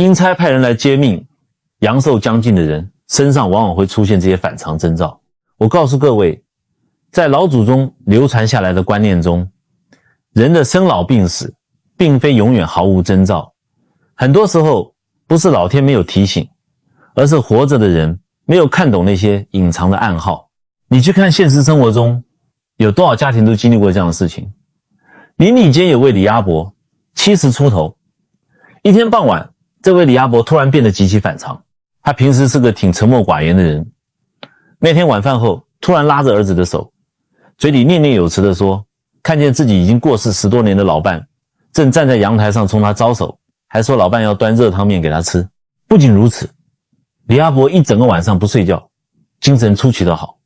阴差派人来接命，阳寿将近的人身上往往会出现这些反常征兆。我告诉各位，在老祖宗流传下来的观念中，人的生老病死并非永远毫无征兆，很多时候不是老天没有提醒，而是活着的人没有看懂那些隐藏的暗号。你去看现实生活中，有多少家庭都经历过这样的事情。邻里间有位李阿伯，70出头，一天傍晚，这位李阿伯突然变得极其反常。他平时是个挺沉默寡言的人，那天晚饭后突然拉着儿子的手，嘴里念念有词地说，看见自己已经过世10多年的老伴正站在阳台上冲他招手，还说老伴要端热汤面给他吃。不仅如此，李阿伯一整个晚上不睡觉，精神出奇的好，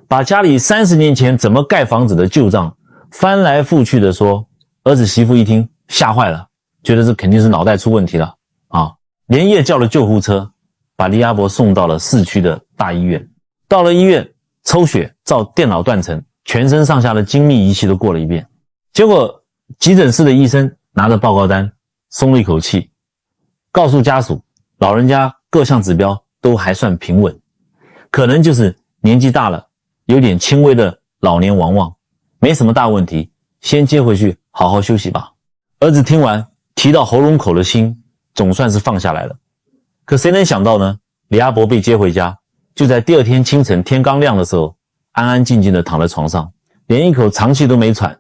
把家里30年前怎么盖房子的旧账翻来覆去的说。儿子媳妇一听吓坏了，觉得这肯定是脑袋出问题了啊！连夜叫了救护车，把李阿伯送到了市区的大医院。到了医院，抽血照电脑断层，全身上下的精密仪器都过了一遍。结果急诊室的医生拿着报告单松了一口气，告诉家属老人家各项指标都还算平稳，可能就是年纪大了，有点轻微的老年亡忘，没什么大问题，先接回去好好休息吧。儿子听完，提到喉咙口的心总算是放下来了。可谁能想到呢，李阿伯被接回家，就在第二天清晨天刚亮的时候，安安静静地躺在床上，连一口长气都没喘，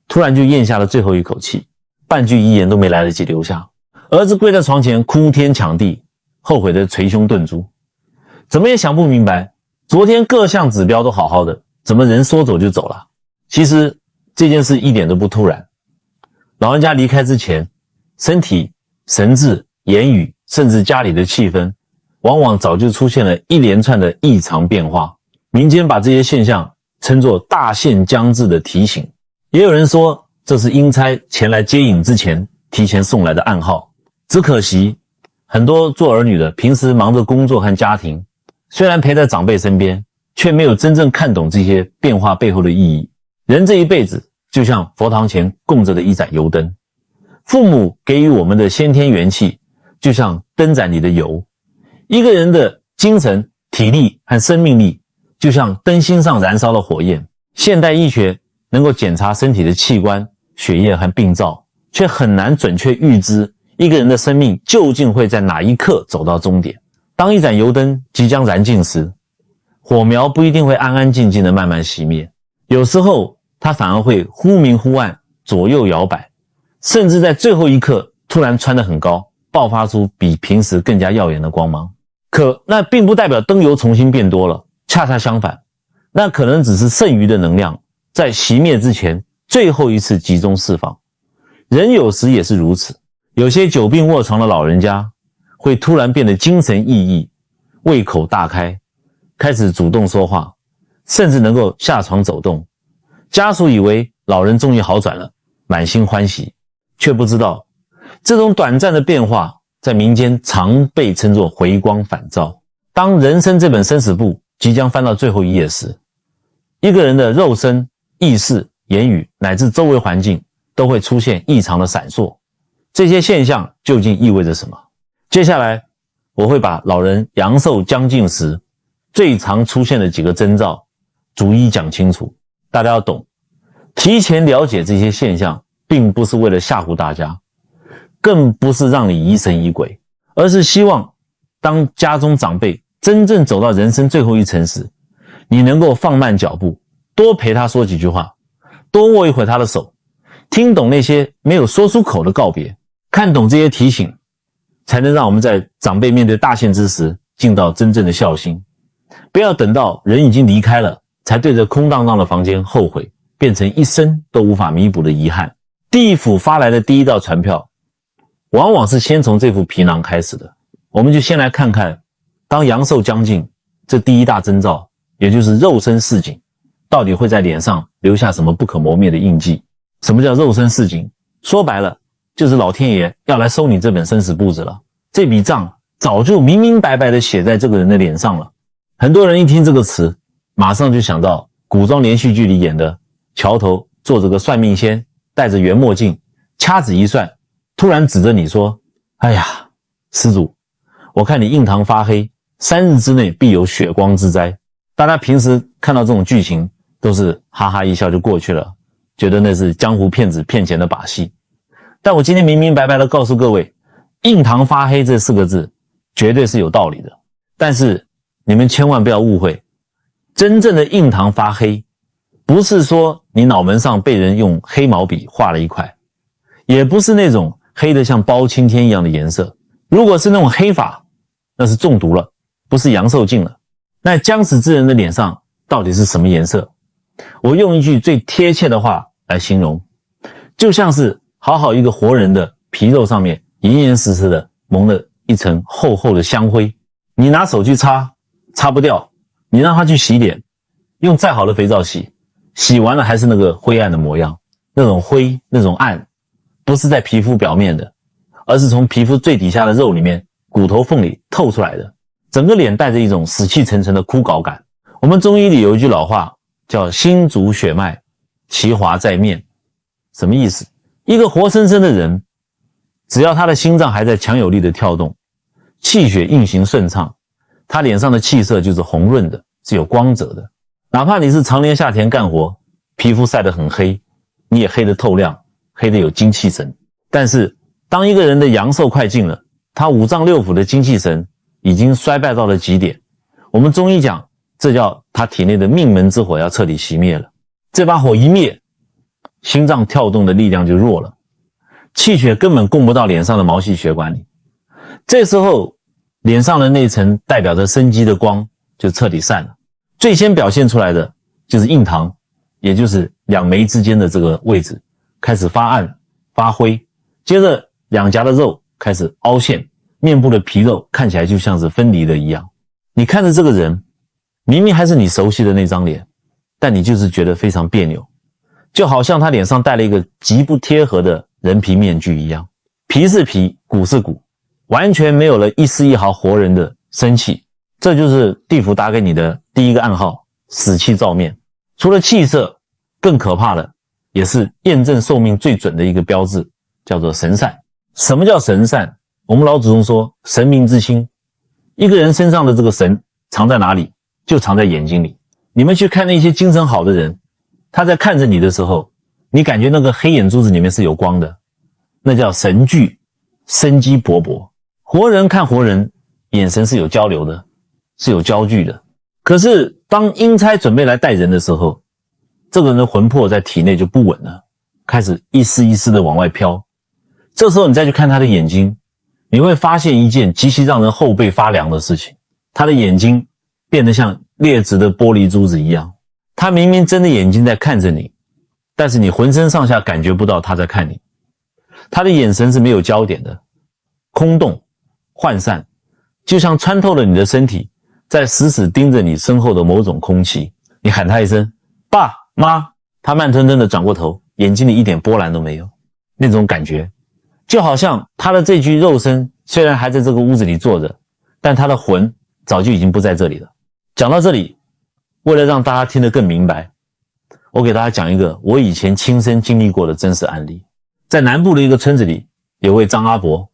突然就咽下了最后一口气，半句遗言都没来得及留下。儿子跪在床前哭天抢地，后悔的捶胸顿足，怎么也想不明白，昨天各项指标都好好的，怎么人说走就走了？其实这件事一点都不突然，老人家离开之前，身体、神志、言语，甚至家里的气氛，往往早就出现了一连串的异常变化。民间把这些现象称作大限将至的提醒，也有人说这是阴差前来接引之前提前送来的暗号。只可惜很多做儿女的平时忙着工作和家庭，虽然陪在长辈身边，却没有真正看懂这些变化背后的意义。人这一辈子就像佛堂前供着的一盏油灯，父母给予我们的先天元气就像灯盏里的油，一个人的精神、体力和生命力就像灯芯上燃烧的火焰。现代医学能够检查身体的器官、血液和病灶，却很难准确预知一个人的生命究竟会在哪一刻走到终点。当一盏油灯即将燃尽时，火苗不一定会安安静静的慢慢熄灭，有时候它反而会忽明忽暗，左右摇摆，甚至在最后一刻突然蹿得很高，爆发出比平时更加耀眼的光芒。可那并不代表灯油重新变多了，恰恰相反，那可能只是剩余的能量在熄灭之前最后一次集中释放。人有时也是如此，有些久病卧床的老人家会突然变得精神奕奕，胃口大开，开始主动说话，甚至能够下床走动。家属以为老人终于好转了，满心欢喜，却不知道这种短暂的变化在民间常被称作回光返照。当人生这本生死簿即将翻到最后一页时，一个人的肉身、意识、言语乃至周围环境都会出现异常的闪烁。这些现象究竟意味着什么？接下来我会把老人阳寿将近时最常出现的几个征兆逐一讲清楚。大家要懂，提前了解这些现象并不是为了吓唬大家，更不是让你疑神疑鬼，而是希望当家中长辈真正走到人生最后一程时，你能够放慢脚步，多陪他说几句话，多握一会他的手，听懂那些没有说出口的告别，看懂这些提醒，才能让我们在长辈面对大限之时尽到真正的孝心。不要等到人已经离开了，才对着空荡荡的房间后悔，变成一生都无法弥补的遗憾。地府发来的第一道传票，往往是先从这副皮囊开始的。我们就先来看看，当阳寿将近，这第一大征兆，也就是肉身示警，到底会在脸上留下什么不可磨灭的印记。什么叫肉身示警？说白了，就是老天爷要来收你这本生死簿子了。这笔账早就明明白白地写在这个人的脸上了。很多人一听这个词，马上就想到古装连续剧里演的桥头坐着个算命仙，戴着圆墨镜，掐指一算，突然指着你说，哎呀，施主，我看你印堂发黑，3日之内必有血光之灾。大家平时看到这种剧情都是哈哈一笑就过去了，觉得那是江湖骗子骗钱的把戏。但我今天明明白白的告诉各位，印堂发黑这4个字绝对是有道理的。但是你们千万不要误会，真正的印堂发黑不是说你脑门上被人用黑毛笔画了一块，也不是那种黑的像包青天一样的颜色。如果是那种黑法，那是中毒了，不是阳寿尽了。那将死之人的脸上到底是什么颜色？我用一句最贴切的话来形容，就像是好好一个活人的皮肉上面严严实实的蒙了一层厚厚的香灰，你拿手去擦，擦不掉，你让他去洗脸，用再好的肥皂洗，洗完了还是那个灰暗的模样。那种灰，那种暗，不是在皮肤表面的，而是从皮肤最底下的肉里面骨头缝里透出来的，整个脸带着一种死气沉沉的枯槁感。我们中医里有一句老话叫心主血脉，其华在面。什么意思？一个活生生的人，只要他的心脏还在强有力的跳动，气血运行顺畅，他脸上的气色就是红润的，是有光泽的。哪怕你是常年下田干活，皮肤晒得很黑，你也黑得透亮，黑得有精气神。但是当一个人的阳寿快尽了，他五脏六腑的精气神已经衰败到了极点，我们中医讲，这叫他体内的命门之火要彻底熄灭了。这把火一灭，心脏跳动的力量就弱了，气血根本供不到脸上的毛细血管里。这时候脸上的那层代表着生机的光就彻底散了。最先表现出来的就是印堂，也就是两眉之间的这个位置开始发暗发灰，接着两颊的肉开始凹陷，面部的皮肉看起来就像是分离的一样。你看着这个人，明明还是你熟悉的那张脸，但你就是觉得非常别扭，就好像他脸上戴了一个极不贴合的人皮面具一样，皮是皮，骨是骨，完全没有了一丝一毫活人的生气。这就是地府打给你的第一个暗号，死气照面。除了气色，更可怕的也是验证寿命最准的一个标志，叫做神散。什么叫神散？我们老祖宗说神明之心，一个人身上的这个神藏在哪里？就藏在眼睛里。你们去看那些精神好的人，他在看着你的时候，你感觉那个黑眼珠子里面是有光的，那叫神聚，生机勃勃。活人看活人，眼神是有交流的，是有焦距的。可是当阴差准备来带人的时候，这个人的魂魄在体内就不稳了，开始一丝一丝的往外飘。这时候你再去看他的眼睛，你会发现一件极其让人后背发凉的事情，他的眼睛变得像劣质的玻璃珠子一样。他明明睁着眼睛在看着你，但是你浑身上下感觉不到他在看你。他的眼神是没有焦点的，空洞涣散，就像穿透了你的身体，在死死盯着你身后的某种空气。你喊他一声爸妈，他慢吞吞地转过头，眼睛里一点波澜都没有。那种感觉就好像他的这具肉身虽然还在这个屋子里坐着，但他的魂早就已经不在这里了。讲到这里，为了让大家听得更明白，我给大家讲一个我以前亲身经历过的真实案例。在南部的一个村子里，有位张阿伯，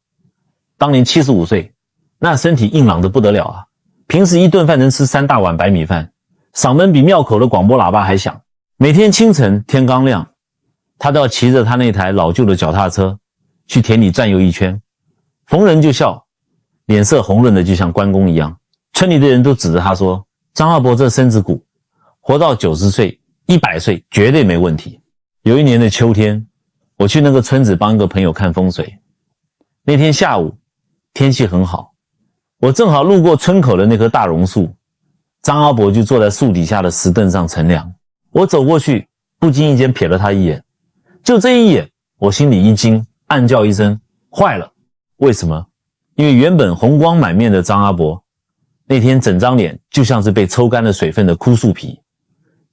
当年75岁，那身体硬朗得不得了啊！平时一顿饭能吃3大碗白米饭，嗓门比庙口的广播喇叭还响。每天清晨天刚亮，他都要骑着他那台老旧的脚踏车去田里转悠一圈，逢人就笑，脸色红润的就像关公一样。村里的人都指着他说，张阿伯这身子骨，活到90岁100岁绝对没问题。有一年的秋天，我去那个村子帮一个朋友看风水。那天下午天气很好，我正好路过村口的那棵大榕树，张阿伯就坐在树底下的石凳上乘凉。我走过去，不经意间瞥了他一眼，就这一眼，我心里一惊，暗叫一声坏了。为什么？因为原本红光满面的张阿伯，那天整张脸就像是被抽干了水分的枯树皮，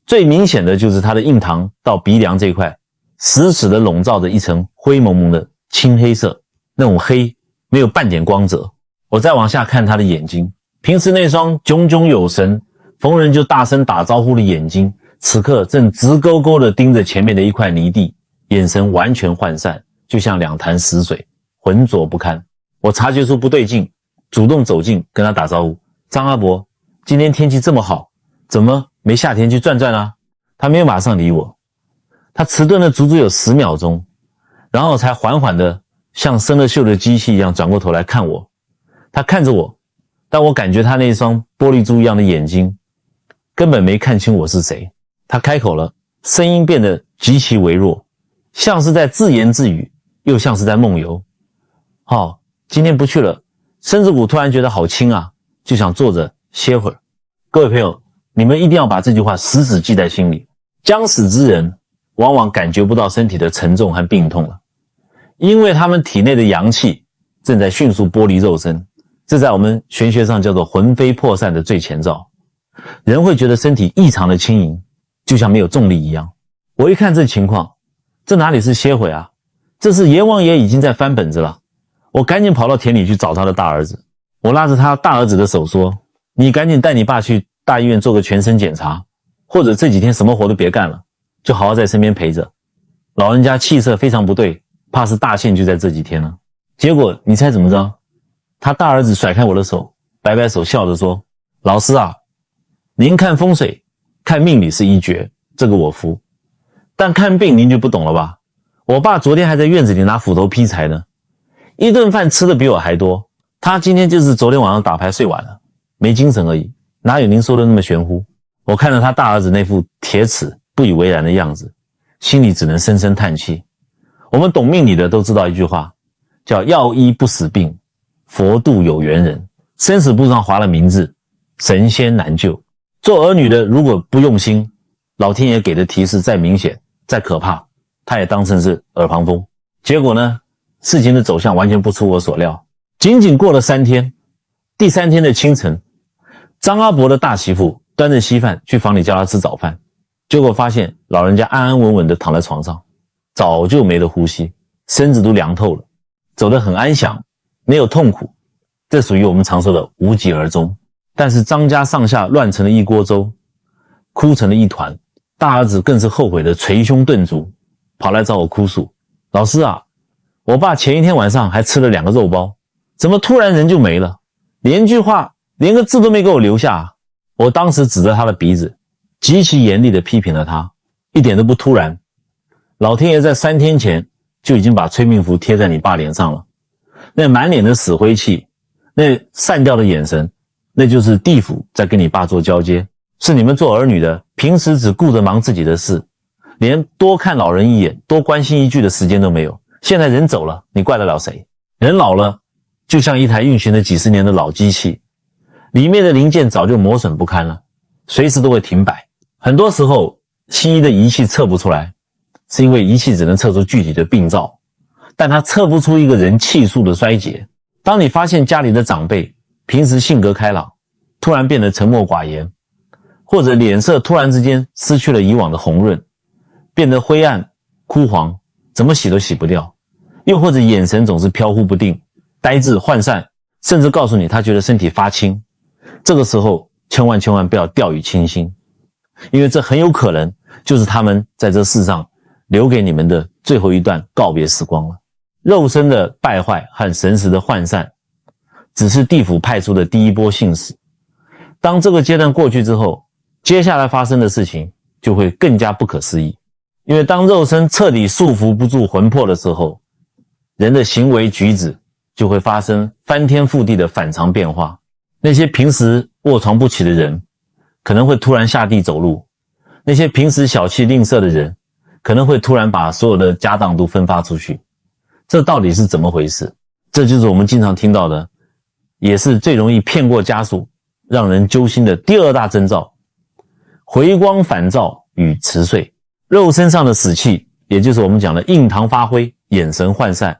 最明显的就是他的印堂到鼻梁这块死死地笼罩着一层灰蒙蒙的青黑色，那种黑没有半点光泽。我再往下看他的眼睛，平时那双炯炯有神，逢人就大声打招呼的眼睛，此刻正直勾勾地盯着前面的一块泥地，眼神完全涣散，就像2潭死水，浑浊不堪。我察觉出不对劲，主动走近跟他打招呼：张阿伯，今天天气这么好，怎么没夏天去转转啊？他没有马上理我，他迟钝了足足有10秒钟，然后才缓缓的像生了锈的机器一样转过头来看我。他看着我，但我感觉他那双玻璃珠一样的眼睛根本没看清我是谁。他开口了，声音变得极其微弱，像是在自言自语，又像是在梦游。今天不去了，身子骨突然觉得好轻啊，就想坐着歇会儿。各位朋友，你们一定要把这句话死死记在心里。将死之人往往感觉不到身体的沉重和病痛了，因为他们体内的阳气正在迅速剥离肉身，这在我们玄学上叫做魂飞魄散的最前兆。人会觉得身体异常的轻盈，就像没有重力一样。我一看这情况，这哪里是歇会啊，这是阎王爷已经在翻本子了。我赶紧跑到田里去找他的大儿子，我拉着他大儿子的手说：你赶紧带你爸去大医院做个全身检查，或者这几天什么活都别干了，就好好在身边陪着。老人家气色非常不对，怕是大限就在这几天了。结果你猜怎么着？他大儿子甩开我的手，摆摆手笑着说：老师啊，您看风水看命理是一绝，这个我服，但看病您就不懂了吧。我爸昨天还在院子里拿斧头劈柴呢，一顿饭吃的比我还多，他今天就是昨天晚上打牌睡晚了，没精神而已，哪有您说的那么玄乎。我看着他大儿子那副铁齿不以为然的样子，心里只能深深叹气。我们懂命理的都知道一句话，叫药医不死病，佛度有缘人。生死簿上划了名字，神仙难救。做儿女的如果不用心，老天爷给的提示再明显再可怕，他也当成是耳旁风。结果呢，事情的走向完全不出我所料。仅仅过了3天，第3天的清晨，张阿伯的大媳妇端着稀饭去房里叫他吃早饭，结果发现老人家安安稳稳地躺在床上，早就没了呼吸，身子都凉透了，走得很安详，没有痛苦，这属于我们常说的无疾而终。但是张家上下乱成了一锅粥，哭成了一团。大儿子更是后悔的捶胸顿足，跑来找我哭诉：老师啊，我爸前一天晚上还吃了2个肉包，怎么突然人就没了，连句话连个字都没给我留下啊。我当时指着他的鼻子，极其严厉地批评了他，一点都不突然。老天爷在3天前就已经把催命符贴在你爸脸上了，那满脸的死灰气，那散掉的眼神，那就是地府在跟你爸做交接。是你们做儿女的平时只顾着忙自己的事，连多看老人一眼多关心一句的时间都没有。现在人走了，你怪得了谁？人老了就像一台运行了几十年的老机器，里面的零件早就磨损不堪了，随时都会停摆。很多时候西医的仪器测不出来，是因为仪器只能测出具体的病灶，但它测不出一个人气数的衰竭。当你发现家里的长辈平时性格开朗，突然变得沉默寡言，或者脸色突然之间失去了以往的红润，变得灰暗枯黄，怎么洗都洗不掉，又或者眼神总是飘忽不定，呆滞涣散，甚至告诉你他觉得身体发青，这个时候千万不要掉以轻心，因为这很有可能就是他们在这世上留给你们的最后一段告别时光了。肉身的败坏和神识的涣散只是地府派出的第一波信使，当这个阶段过去之后，接下来发生的事情就会更加不可思议。因为当肉身彻底束缚不住魂魄的时候，人的行为举止就会发生翻天覆地的反常变化。那些平时卧床不起的人可能会突然下地走路，那些平时小气吝啬的人可能会突然把所有的家当都分发出去。这到底是怎么回事？这就是我们经常听到的，也是最容易骗过家属让人揪心的第2大征兆，回光返照与迟睡。肉身上的死气，也就是我们讲的印堂发灰，眼神涣散，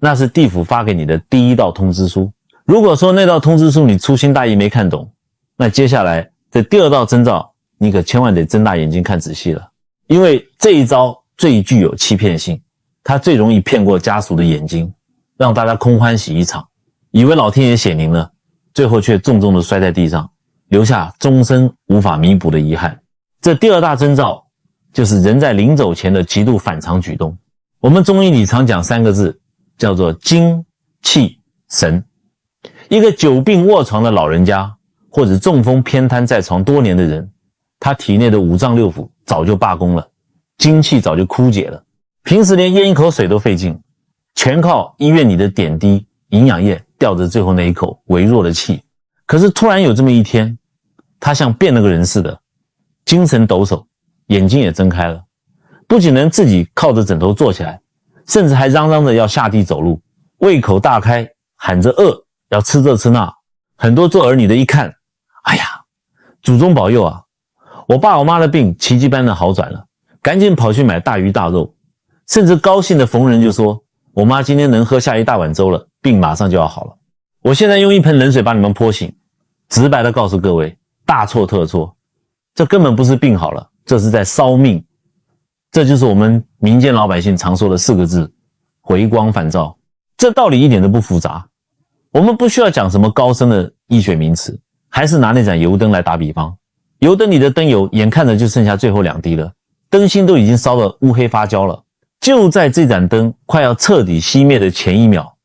那是地府发给你的第1道通知书。如果说那道通知书你粗心大意没看懂，那接下来这第2道征兆你可千万得睁大眼睛看仔细了，因为这一招最具有欺骗性，它最容易骗过家属的眼睛，让大家空欢喜一场，以为老天爷显灵了，最后却重重的摔在地上，留下终身无法弥补的遗憾。这第2大征兆就是人在临走前的极度反常举动。我们中医里常讲3个字，叫做精气神。一个久病卧床的老人家，或者中风偏瘫在床多年的人，他体内的五脏六腑早就罢工了，精气早就枯竭了，平时连咽一口水都费劲，全靠医院里的点滴营养液吊着最后那一口微弱的气。可是突然有这么一天，他像变了个人似的，精神抖擞，眼睛也睁开了，不仅能自己靠着枕头坐起来，甚至还嚷嚷着要下地走路，胃口大开，喊着饿，要吃这吃那。很多做儿女的一看，哎呀，祖宗保佑啊，我爸我妈的病奇迹般的好转了，赶紧跑去买大鱼大肉，甚至高兴的逢人就说，我妈今天能喝下一大碗粥了，病马上就要好了。我现在用一盆冷水把你们泼醒，直白的告诉各位，大错特错，这根本不是病好了，这是在烧命。这就是我们民间老百姓常说的4个字，回光返照。这道理一点都不复杂，我们不需要讲什么高深的医学名词，还是拿那盏油灯来打比方，油灯里的灯油眼看着就剩下最后2滴了，灯芯都已经烧得乌黑发焦了，就在这盏灯快要彻底熄灭的前一秒，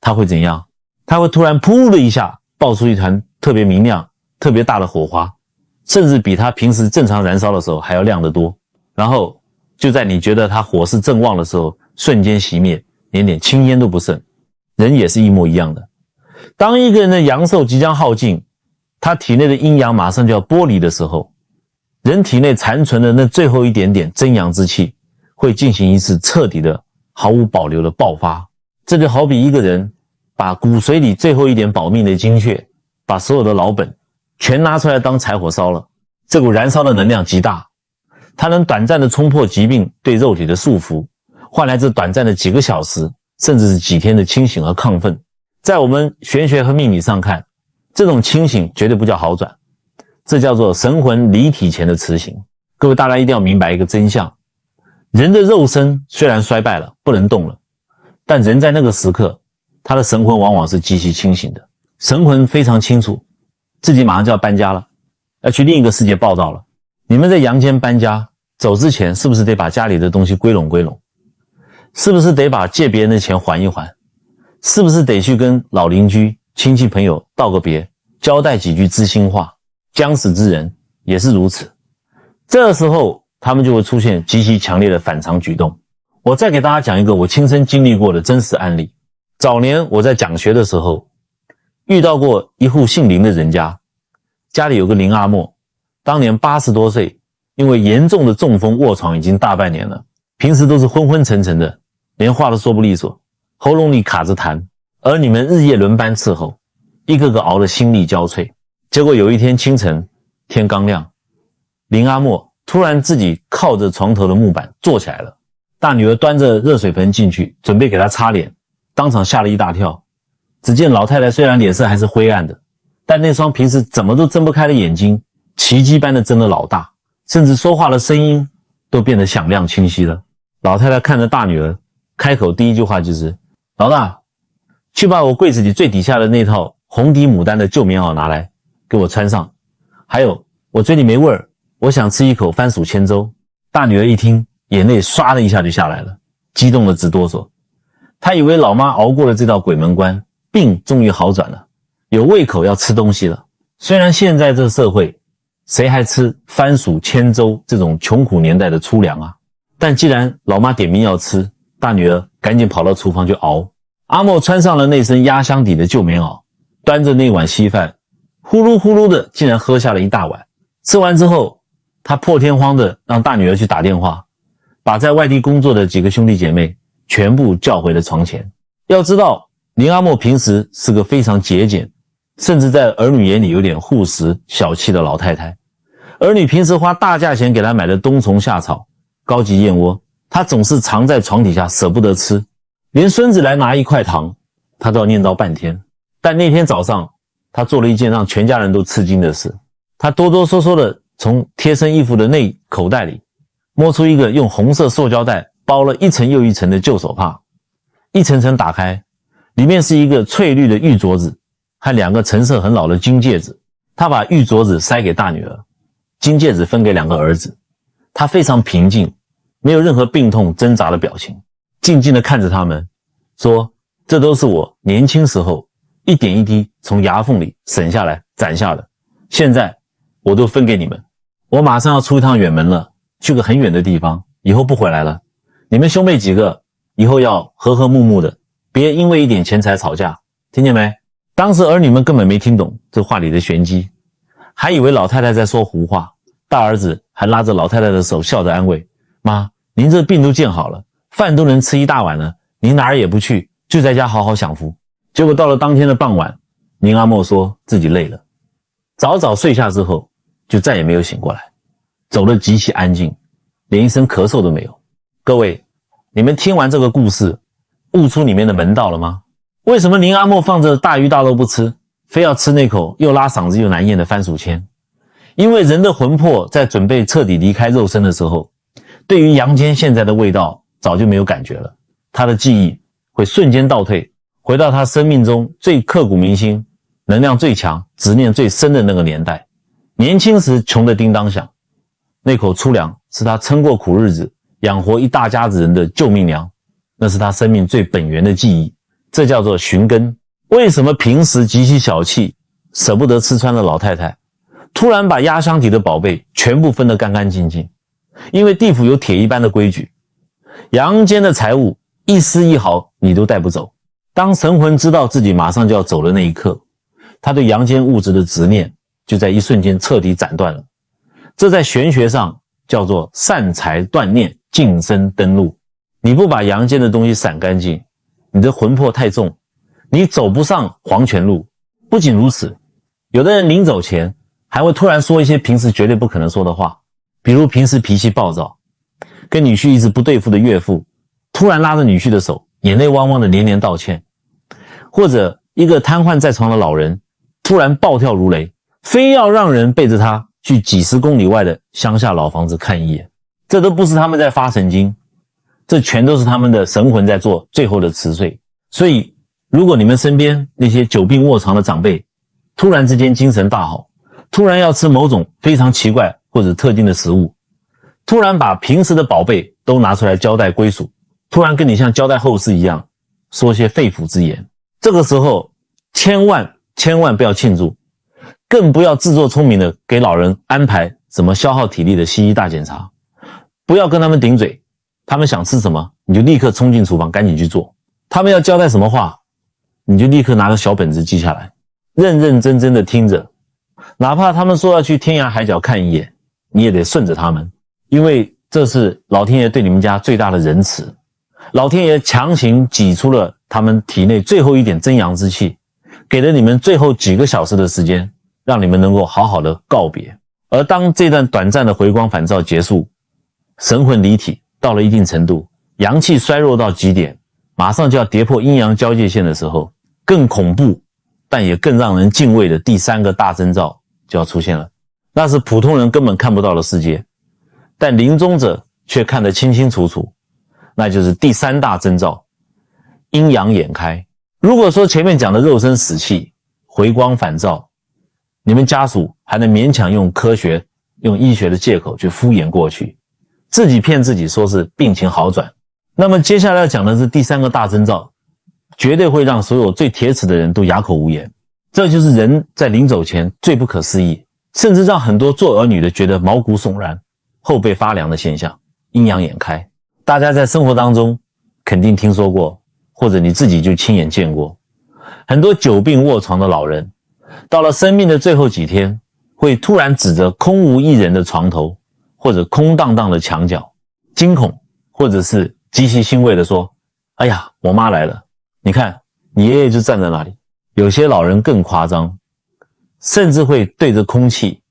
它会怎样？它会突然噗的一下爆出一团特别明亮特别大的火花，甚至比它平时正常燃烧的时候还要亮得多，然后就在你觉得它火势正旺的时候瞬间熄灭，连点青烟都不剩。人也是一模一样的，当一个人的阳寿即将耗尽，他体内的阴阳马上就要剥离的时候，人体内残存的那最后一点点真阳之气会进行一次彻底的毫无保留的爆发。这就好比一个人把骨髓里最后一点保命的精血，把所有的老本全拿出来当柴火烧了，这股燃烧的能量极大，它能短暂的冲破疾病对肉体的束缚，换来这短暂的几个小时甚至是几天的清醒和亢奋。在我们玄学和命理上看，这种清醒绝对不叫好转，这叫做神魂离体前的辞行。各位大家一定要明白一个真相，人的肉身虽然衰败了，不能动了，但人在那个时刻，他的神魂往往是极其清醒的。神魂非常清楚自己马上就要搬家了，要去另一个世界报道了。你们在阳间搬家走之前，是不是得把家里的东西归拢归拢？是不是得把借别人的钱还一还？是不是得去跟老邻居亲戚朋友道个别，交代几句知心话？将死之人也是如此，这时候他们就会出现极其强烈的反常举动。我再给大家讲一个我亲身经历过的真实案例。早年我在讲学的时候，遇到过一户姓林的人家，家里有个林阿嬷，当年80多岁，因为严重的中风卧床已经大半年了，平时都是昏昏沉沉的，连话都说不利索，喉咙里卡着痰，儿女们日夜轮班伺候，一个个熬得心力交瘁。结果有一天清晨，天刚亮，林阿嬷突然自己靠着床头的木板坐起来了，大女儿端着热水盆进去，准备给她擦脸，当场吓了一大跳。只见老太太虽然脸色还是灰暗的，但那双平时怎么都睁不开的眼睛奇迹般的睁得老大，甚至说话的声音都变得响亮清晰了。老太太看着大女儿，开口第一句话就是，老大，去把我柜子里最底下的那套红底牡丹的旧棉袄拿来给我穿上，还有我嘴里没味儿，我想吃一口番薯千粥。大女儿一听，眼泪唰的一下就下来了，激动的直哆嗦。她以为老妈熬过了这道鬼门关，病终于好转了，有胃口要吃东西了。虽然现在这社会谁还吃番薯千粥这种穷苦年代的粗粮啊，但既然老妈点名要吃，大女儿赶紧跑到厨房去熬。阿嬷穿上了那身压箱底的旧棉袄，端着那碗稀饭，呼噜呼噜的竟然喝下了一大碗。吃完之后，她破天荒的让大女儿去打电话，把在外地工作的几个兄弟姐妹全部叫回了床前。要知道，林阿嬷平时是个非常节俭，甚至在儿女眼里有点护食小气的老太太。儿女平时花大价钱给她买的冬虫夏草、高级燕窝，她总是藏在床底下舍不得吃，连孙子来拿一块糖，她都要念叨半天。但那天早上，她做了一件让全家人都吃惊的事。她哆哆嗦嗦的从贴身衣服的内口袋里摸出一个用红色塑胶袋包了一层又一层的旧手帕，一层层打开，里面是一个翠绿的玉镯子和2个成色很老的金戒指。她把玉镯子塞给大女儿，金戒指分给2个儿子。她非常平静，没有任何病痛挣扎的表情，静静地看着他们，说，这都是我年轻时候一点一滴从牙缝里省下来攒下的，现在我都分给你们。我马上要出一趟远门了，去个很远的地方，以后不回来了。你们兄妹几个以后要和和睦睦的，别因为一点钱财吵架，听见没？当时儿女们根本没听懂这话里的玄机，还以为老太太在说胡话。大儿子还拉着老太太的手笑着安慰，妈，您这病都见好了，饭都能吃一大碗了，您哪儿也不去，就在家好好享福。结果到了当天的傍晚，宁阿莫说自己累了，早早睡下之后就再也没有醒过来，走得极其安静，连一声咳嗽都没有。各位，你们听完这个故事悟出里面的门道了吗？为什么宁阿莫放着大鱼大肉不吃，非要吃那口又拉嗓子又难咽的番薯签？因为人的魂魄在准备彻底离开肉身的时候，对于阳间现在的味道早就没有感觉了，他的记忆会瞬间倒退，回到他生命中最刻骨铭心、能量最强、执念最深的那个年代。年轻时穷得叮当响，那口粗粮是他撑过苦日子、养活一大家子人的救命粮，那是他生命最本源的记忆，这叫做寻根。为什么平时极其小气、舍不得吃穿的老太太突然把压箱底的宝贝全部分得干干净净？因为地府有铁一般的规矩，阳间的财物一丝一毫你都带不走。当神魂知道自己马上就要走的那一刻，他对阳间物质的执念就在一瞬间彻底斩断了。这在玄学上叫做散财断念，净身登陆。你不把阳间的东西散干净，你的魂魄太重，你走不上黄泉路。不仅如此，有的人临走前还会突然说一些平时绝对不可能说的话，比如平时脾气暴躁，跟女婿一直不对付的岳父突然拉着女婿的手，眼泪汪汪的连连道歉，或者一个瘫痪在床的老人突然暴跳如雷，非要让人背着他去几十公里外的乡下老房子看一眼。这都不是他们在发神经，这全都是他们的神魂在做最后的辞岁。所以如果你们身边那些久病卧床的长辈突然之间精神大好，突然要吃某种非常奇怪或者特定的食物，突然把平时的宝贝都拿出来交代归属，突然跟你像交代后事一样说些肺腑之言，这个时候千万不要庆祝，更不要自作聪明的给老人安排什么消耗体力的西医大检查，不要跟他们顶嘴，他们想吃什么你就立刻冲进厨房赶紧去做，他们要交代什么话你就立刻拿个小本子记下来，认认真真的听着，哪怕他们说要去天涯海角看一眼，你也得顺着他们，因为这是老天爷对你们家最大的仁慈。老天爷强行挤出了他们体内最后一点真阳之气，给了你们最后几个小时的时间，让你们能够好好的告别。而当这段短暂的回光返照结束，神魂离体到了一定程度，阳气衰弱到极点，马上就要跌破阴阳交界线的时候，更恐怖但也更让人敬畏的第三个大征兆就要出现了。那是普通人根本看不到的世界，但临终者却看得清清楚楚，那就是第三大征兆，阴阳眼开。如果说前面讲的肉身死气、回光返照，你们家属还能勉强用科学、用医学的借口去敷衍过去，自己骗自己说是病情好转，那么接下来要讲的是第三个大征兆，绝对会让所有最铁齿的人都哑口无言。这就是人在临走前最不可思议，甚至让很多做儿女的觉得毛骨悚然、后背发凉的现象，阴阳眼开。大家在生活当中肯定听说过，或者你自己就亲眼见过，很多久病卧床的老人，到了生命的最后几天，会突然指着空无一人的床头，或者空荡荡的墙角，惊恐或者是极其欣慰地说，哎呀，我妈来了，你看你爷爷就站在那里。有些老人更夸张，甚至会对着空气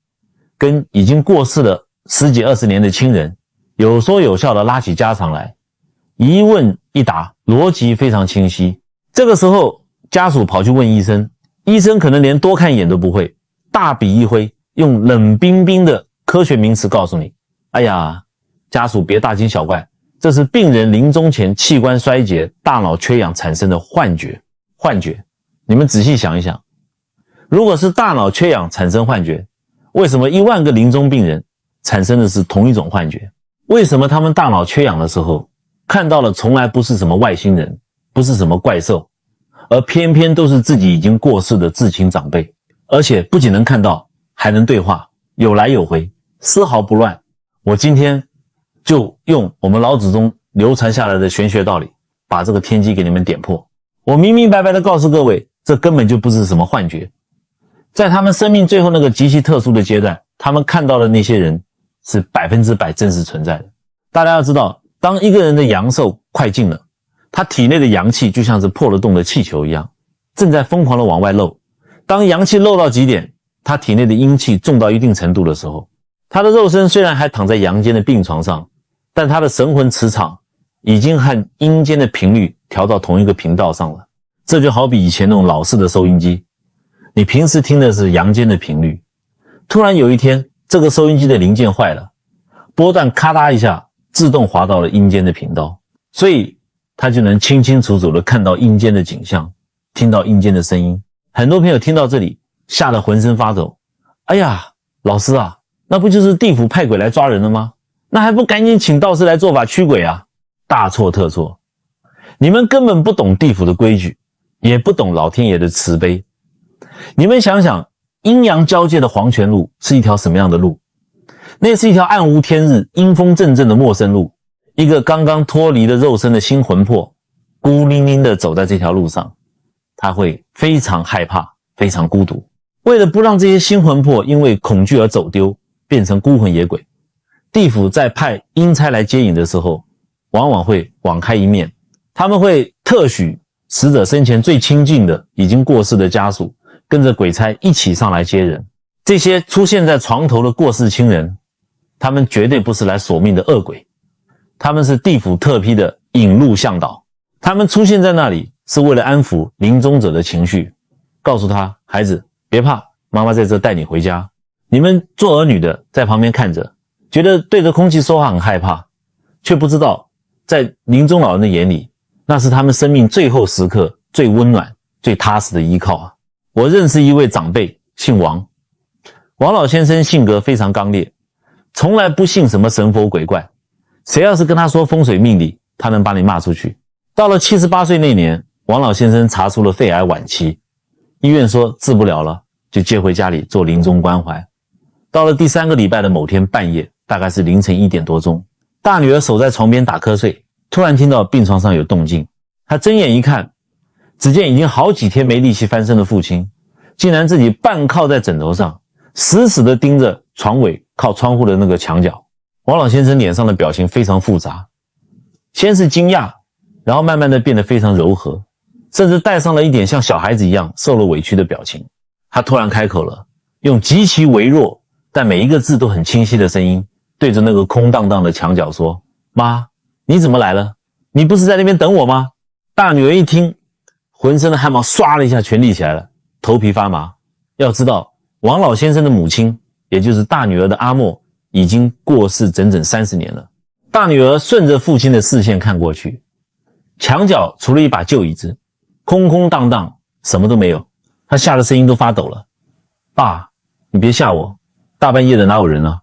跟已经过世了10几20年的亲人有说有笑的拉起家常来，一问一答，逻辑非常清晰。这个时候家属跑去问医生，医生可能连多看一眼都不会，大笔一挥，用冷冰冰的科学名词告诉你，哎呀，家属别大惊小怪，这是病人临终前器官衰竭、大脑缺氧产生的幻觉。你们仔细想一想，如果是大脑缺氧产生幻觉，为什么1万个临终病人产生的是同一种幻觉？为什么他们大脑缺氧的时候看到了从来不是什么外星人，不是什么怪兽，而偏偏都是自己已经过世的至亲长辈，而且不仅能看到，还能对话，有来有回，丝毫不乱。我今天就用我们老祖宗流传下来的玄学道理，把这个天机给你们点破。我明明白白的告诉各位，这根本就不是什么幻觉。在他们生命最后那个极其特殊的阶段，他们看到的那些人是100%真实存在的。大家要知道，当一个人的阳寿快尽了，他体内的阳气就像是破了洞的气球一样，正在疯狂的往外漏。当阳气漏到极点，他体内的阴气重到一定程度的时候，他的肉身虽然还躺在阳间的病床上，但他的神魂磁场已经和阴间的频率调到同一个频道上了。这就好比以前那种老式的收音机，你平时听的是阳间的频率，突然有一天这个收音机的零件坏了，波段咔嗒一下自动滑到了阴间的频道，所以他就能清清楚楚地看到阴间的景象，听到阴间的声音。很多朋友听到这里吓得浑身发抖，哎呀，老师啊，那不就是地府派鬼来抓人了吗？那还不赶紧请道士来做法驱鬼啊？大错特错，你们根本不懂地府的规矩，也不懂老天爷的慈悲。你们想想，阴阳交界的黄泉路是一条什么样的路？那是一条暗无天日、阴风阵阵的陌生路。一个刚刚脱离了肉身的新魂魄，孤零零地走在这条路上，他会非常害怕，非常孤独。为了不让这些新魂魄因为恐惧而走丢，变成孤魂野鬼，地府在派阴差来接引的时候，往往会网开一面。他们会特许死者生前最亲近的已经过世的家属跟着鬼差一起上来接人。这些出现在床头的过世亲人，他们绝对不是来索命的恶鬼，他们是地府特批的引路向导。他们出现在那里是为了安抚临终者的情绪，告诉他，孩子别怕，妈妈在这带你回家。你们做儿女的在旁边看着，觉得对着空气说话很害怕，却不知道在临终老人的眼里，那是他们生命最后时刻最温暖最踏实的依靠啊。我认识一位长辈，姓王，王老先生性格非常刚烈，从来不信什么神佛鬼怪，谁要是跟他说风水命理，他能把你骂出去。到了78岁那年，王老先生查出了肺癌晚期，医院说治不了了，就接回家里做临终关怀。到了第3个礼拜的某天半夜，大概是凌晨1点多钟，大女儿守在床边打瞌睡，突然听到病床上有动静。她睁眼一看，只见已经好几天没力气翻身的父亲，竟然自己半靠在枕头上，死死地盯着床尾靠窗户的那个墙角。王老先生脸上的表情非常复杂，先是惊讶，然后慢慢的变得非常柔和，甚至带上了一点像小孩子一样受了委屈的表情。他突然开口了，用极其微弱但每一个字都很清晰的声音，对着那个空荡荡的墙角说，妈，你怎么来了？你不是在那边等我吗？大女儿一听，浑身的汗毛唰的一下全立起来了，头皮发麻。要知道，王老先生的母亲，也就是大女儿的阿嬷，已经过世整整30年了。大女儿顺着父亲的视线看过去，墙角除了一把旧椅子，空空荡荡，什么都没有。她吓得声音都发抖了。爸，你别吓我，大半夜的哪有人啊？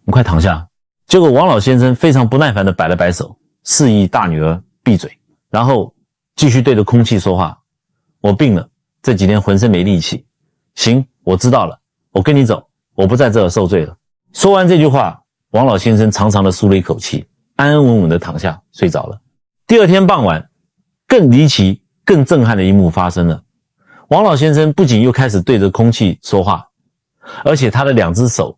你快躺下。结果王老先生非常不耐烦地摆了摆手，示意大女儿闭嘴，然后继续对着空气说话。我病了，这几天浑身没力气。行，我知道了，我跟你走，我不在这儿受罪了。说完这句话，王老先生长长的舒了一口气，安安稳稳地躺下睡着了。第二天傍晚，更离奇更震撼的一幕发生了。王老先生不仅又开始对着空气说话，而且他的2只手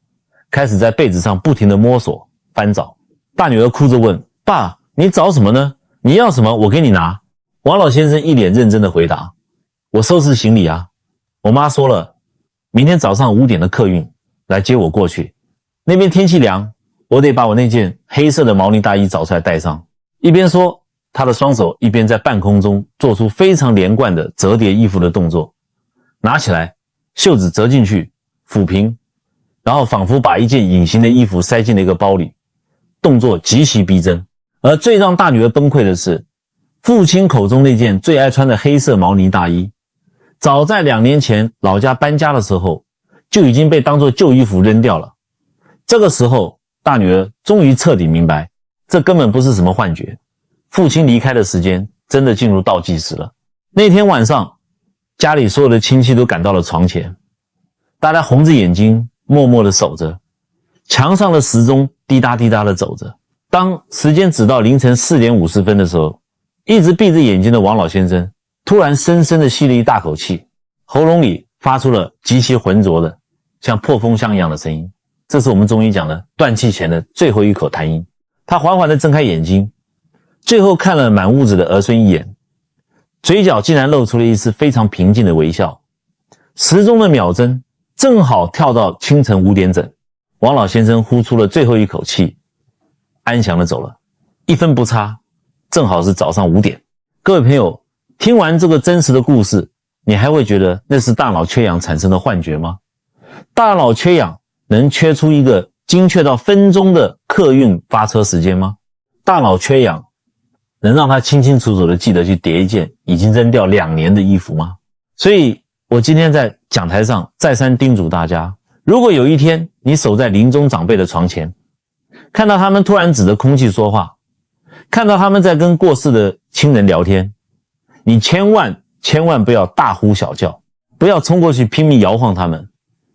开始在被子上不停地摸索翻找。大女儿哭着问，爸，你找什么呢？你要什么我给你拿。王老先生一脸认真地回答，我收拾行李啊，我妈说了，明天早上5点的客运来接我过去，那边天气凉，我得把我那件黑色的毛呢大衣找出来带上。一边说，他的双手一边在半空中做出非常连贯的折叠衣服的动作，拿起来，袖子折进去，抚平，然后仿佛把一件隐形的衣服塞进了一个包里，动作极其逼真。而最让大女儿崩溃的是，父亲口中那件最爱穿的黑色毛呢大衣，早在2年前老家搬家的时候就已经被当作旧衣服扔掉了。这个时候，大女儿终于彻底明白，这根本不是什么幻觉，父亲离开的时间真的进入倒计时了。那天晚上，家里所有的亲戚都赶到了床前，大家红着眼睛默默地守着，墙上的时钟滴答滴答地走着。当时间指到凌晨4点50分的时候，一直闭着眼睛的王老先生突然深深地吸了一大口气，喉咙里发出了极其浑浊的像破风箱一样的声音，这是我们中医讲的断气前的最后一口痰音。他缓缓地睁开眼睛，最后看了满屋子的儿孙一眼，嘴角竟然露出了一丝非常平静的微笑。时钟的秒针正好跳到清晨5点整，王老先生呼出了最后一口气，安详地走了，1分不差，正好是早上5点。各位朋友，听完这个真实的故事，你还会觉得那是大脑缺氧产生的幻觉吗？大脑缺氧能缺出一个精确到分钟的客运发车时间吗？大脑缺氧能让他清清楚楚地记得去叠一件已经扔掉2年的衣服吗？所以我今天在讲台上再三叮嘱大家，如果有一天你守在临终长辈的床前，看到他们突然指着空气说话，看到他们在跟过世的亲人聊天，你千万不要大呼小叫，不要冲过去拼命摇晃他们，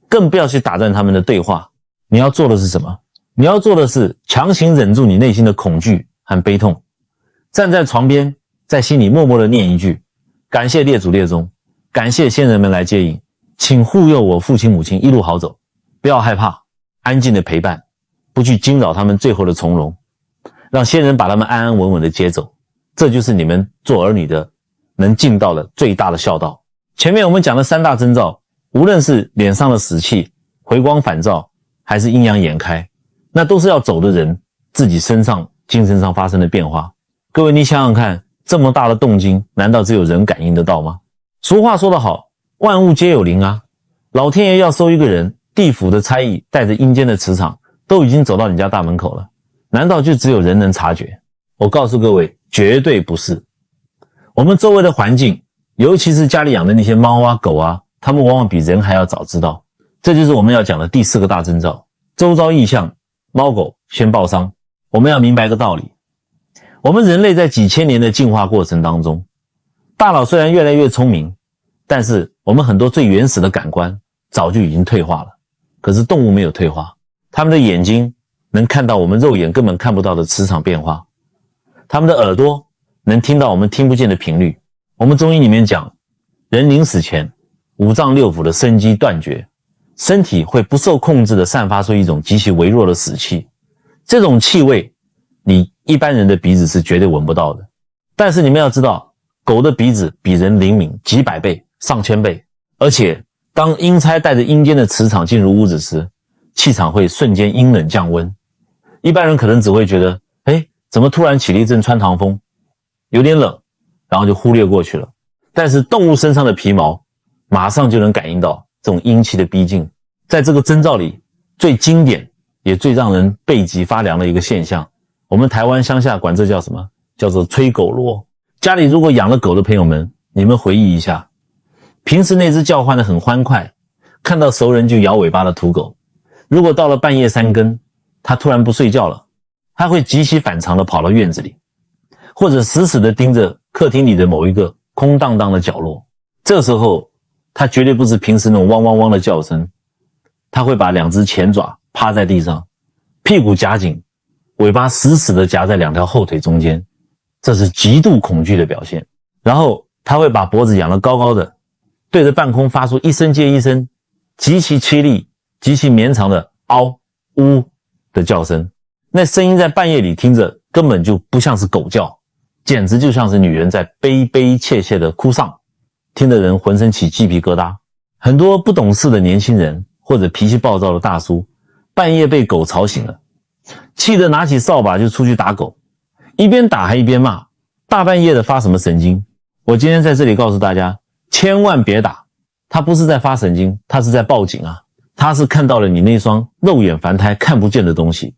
更不要去打断他们的对话。你要做的是什么？你要做的是强行忍住你内心的恐惧和悲痛，站在床边，在心里默默地念一句：感谢列祖列宗，感谢先人们来接引，请护佑我父亲母亲一路好走，不要害怕，安静的陪伴，不去惊扰他们最后的从容，让先人把他们安安稳稳的接走。这就是你们做儿女的能尽到的最大的孝道。前面我们讲的3大征兆，无论是脸上的死气、回光返照，还是阴阳眼开，那都是要走的人自己身上精神上发生的变化。各位，你想想看，这么大的动静，难道只有人感应得到吗？俗话说得好，万物皆有灵啊，老天爷要收一个人，地府的差役带着阴间的磁场都已经走到你家大门口了，难道就只有人能察觉？我告诉各位，绝对不是。我们周围的环境，尤其是家里养的那些猫啊狗啊，他们往往比人还要早知道。这就是我们要讲的第4个大征兆，周遭异象，猫狗先报伤。我们要明白一个道理，我们人类在几千年的进化过程当中，大脑虽然越来越聪明，但是我们很多最原始的感官早就已经退化了。可是动物没有退化，它们的眼睛能看到我们肉眼根本看不到的磁场变化，它们的耳朵能听到我们听不见的频率。我们中医里面讲，人临死前5脏6腑的生机断绝，身体会不受控制地散发出一种极其微弱的死气，这种气味你一般人的鼻子是绝对闻不到的。但是你们要知道，狗的鼻子比人灵敏几百倍上千倍，而且当阴差带着阴间的磁场进入屋子时，气场会瞬间阴冷降温。一般人可能只会觉得怎么突然起了一阵穿堂风，有点冷，然后就忽略过去了。但是动物身上的皮毛马上就能感应到这种阴气的逼近。在这个征兆里，最经典也最让人背脊发凉的一个现象，我们台湾乡下管这叫什么？叫做吹狗锣。家里如果养了狗的朋友们，你们回忆一下，平时那只叫唤得很欢快，看到熟人就摇尾巴的土狗，如果到了半夜3更，它突然不睡觉了，它会极其反常地跑到院子里，或者死死地盯着客厅里的某一个空荡荡的角落。这时候它绝对不是平时那种汪汪汪的叫声，它会把2只前爪趴在地上，屁股夹紧，尾巴死死地夹在2条后腿中间，这是极度恐惧的表现。然后它会把脖子仰得高高的，对着半空发出一声接一声极其凄厉极其绵长的嗷呜的叫声。那声音在半夜里听着根本就不像是狗叫，简直就像是女人在悲悲切切的哭丧，听得人浑身起鸡皮疙瘩。很多不懂事的年轻人或者脾气暴躁的大叔，半夜被狗吵醒了，气得拿起扫把就出去打狗，一边打还一边骂，大半夜的发什么神经？我今天在这里告诉大家，千万别打，他不是在发神经，他是在报警啊，他是看到了你那双肉眼凡胎看不见的东西，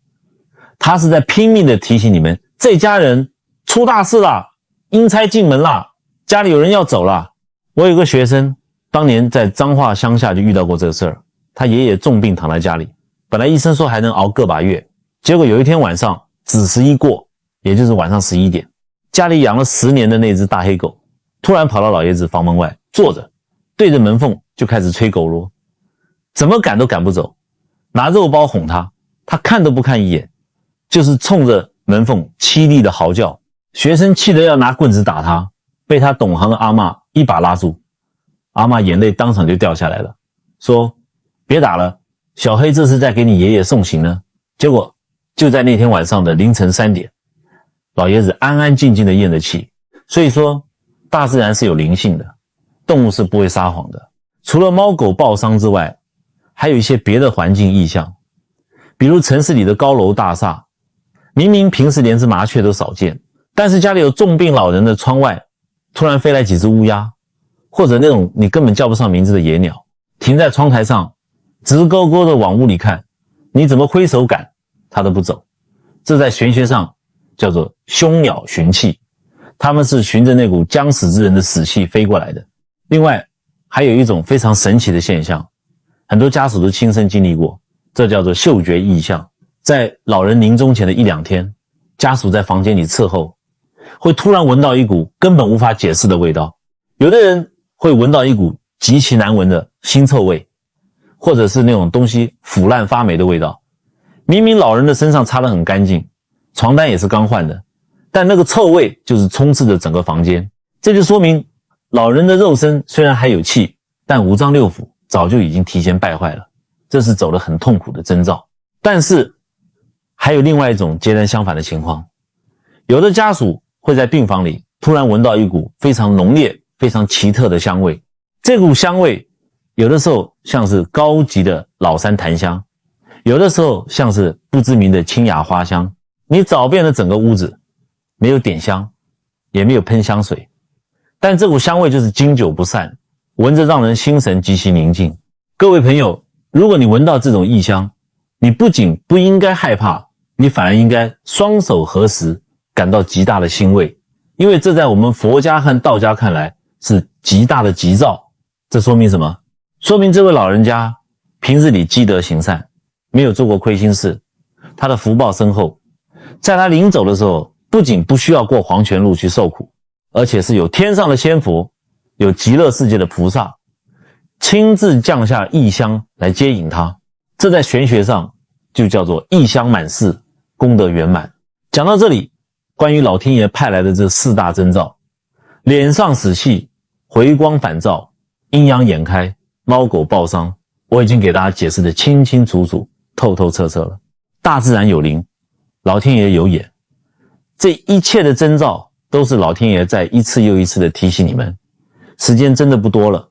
他是在拼命的提醒你们，这家人出大事了，阴差进门了，家里有人要走了。我有个学生当年在彰化乡下就遇到过这个事儿，他爷爷重病躺在家里，本来医生说还能熬个把月，结果有一天晚上子时一过，也就是晚上11点，家里养了10年的那只大黑狗突然跑到老爷子房门外坐着，对着门缝就开始吹狗锣，怎么赶都赶不走，拿肉包哄他，他看都不看一眼，就是冲着门缝凄厉的嚎叫。学生气得要拿棍子打他，被他懂行的阿嬷一把拉住，阿嬷眼泪当场就掉下来了，说别打了，小黑这是在给你爷爷送行呢。结果就在那天晚上的凌晨3点，老爷子安安静静的咽了气。所以说大自然是有灵性的，动物是不会撒谎的。除了猫狗报丧之外，还有一些别的环境异象，比如城市里的高楼大厦，明明平时连只麻雀都少见，但是家里有重病老人的窗外突然飞来几只乌鸦，或者那种你根本叫不上名字的野鸟，停在窗台上直勾勾的往屋里看，你怎么挥手赶它都不走。这在玄学上叫做凶鸟寻气，他们是循着那股将死之人的死气飞过来的。另外还有一种非常神奇的现象，很多家属都亲身经历过，这叫做嗅觉异象。在老人临终前的1-2天，家属在房间里伺候，会突然闻到一股根本无法解释的味道。有的人会闻到一股极其难闻的腥臭味，或者是那种东西腐烂发霉的味道。明明老人的身上擦得很干净，床单也是刚换的，但那个臭味就是充斥着整个房间。这就说明老人的肉身虽然还有气，但五脏六腑早就已经提前败坏了，这是走了很痛苦的征兆。但是还有另外一种截然相反的情况，有的家属会在病房里突然闻到一股非常浓烈非常奇特的香味，这股香味有的时候像是高级的老山檀香，有的时候像是不知名的清雅花香。你找遍了整个屋子，没有点香，也没有喷香水，但这股香味就是经久不散，闻着让人心神极其宁静。各位朋友，如果你闻到这种异香，你不仅不应该害怕，你反而应该双手合十，感到极大的欣慰，因为这在我们佛家和道家看来是极大的吉兆。这说明什么？说明这位老人家平日里积德行善，没有做过亏心事，他的福报深厚，在他临走的时候，不仅不需要过黄泉路去受苦，而且是有天上的仙佛，有极乐世界的菩萨亲自降下异香来接引他。这在玄学上就叫做异香满室，功德圆满。讲到这里，关于老天爷派来的这4大征兆，脸上死气，回光返照，阴阳眼开，猫狗报丧，我已经给大家解释得清清楚楚，透透彻彻了。大自然有灵，老天爷有眼，这一切的征兆都是老天爷在一次又一次的提醒你们，时间真的不多了，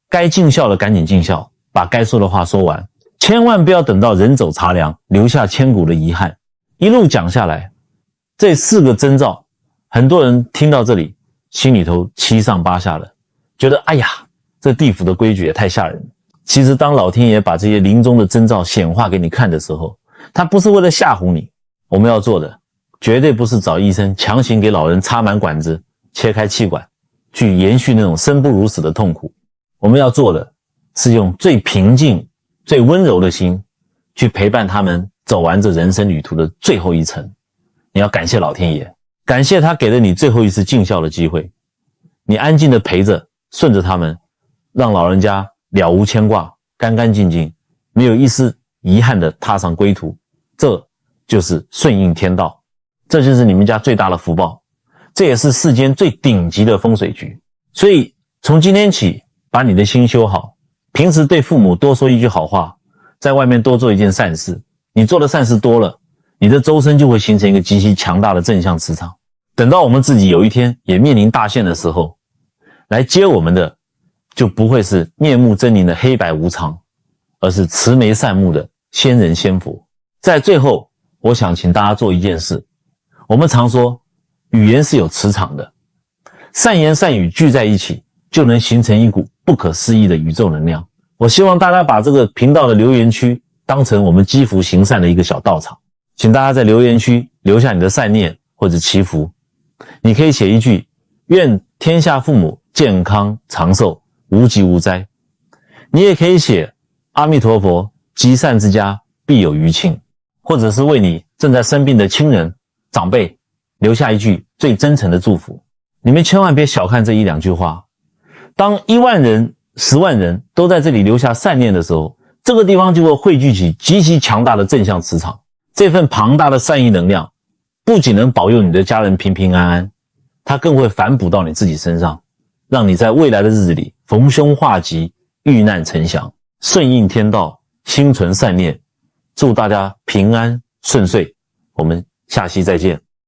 该尽孝的赶紧尽孝，把该说的话说完，千万不要等到人走茶凉，留下千古的遗憾。一路讲下来，这4个征兆，很多人听到这里心里头七上八下的，觉得哎呀，这地府的规矩也太吓人了。其实当老天爷把这些临终的征兆显化给你看的时候，他不是为了吓唬你，我们要做的绝对不是找医生强行给老人插满管子，切开气管，去延续那种生不如死的痛苦。我们要做的是用最平静最温柔的心去陪伴他们走完这人生旅途的最后一程。你要感谢老天爷，感谢他给了你最后一次尽孝的机会，你安静的陪着顺着他们，让老人家了无牵挂，干干净净，没有一丝遗憾的踏上归途。这就是顺应天道，这就是你们家最大的福报，这也是世间最顶级的风水局。所以从今天起，把你的心修好，平时对父母多说一句好话，在外面多做一件善事，你做的善事多了，你的周身就会形成一个极其强大的正向磁场。等到我们自己有一天也面临大限的时候，来接我们的就不会是面目狰狞的黑白无常，而是慈眉善目的仙人仙佛。在最后，我想请大家做一件事。我们常说语言是有磁场的，善言善语聚在一起，就能形成一股不可思议的宇宙能量。我希望大家把这个频道的留言区当成我们积福行善的一个小道场，请大家在留言区留下你的善念或者祈福。你可以写一句愿天下父母健康长寿无疾无灾，你也可以写阿弥陀佛积善之家必有余庆，或者是为你正在生病的亲人长辈留下一句最真诚的祝福。你们千万别小看这一两句话。当1万人、10万人都在这里留下善念的时候，这个地方就会汇聚起极其强大的正向磁场。这份庞大的善意能量不仅能保佑你的家人平平安安，它更会反哺到你自己身上，让你在未来的日子里逢凶化吉，遇难成祥，顺应天道，心存善念。祝大家平安顺遂，我们下期再见。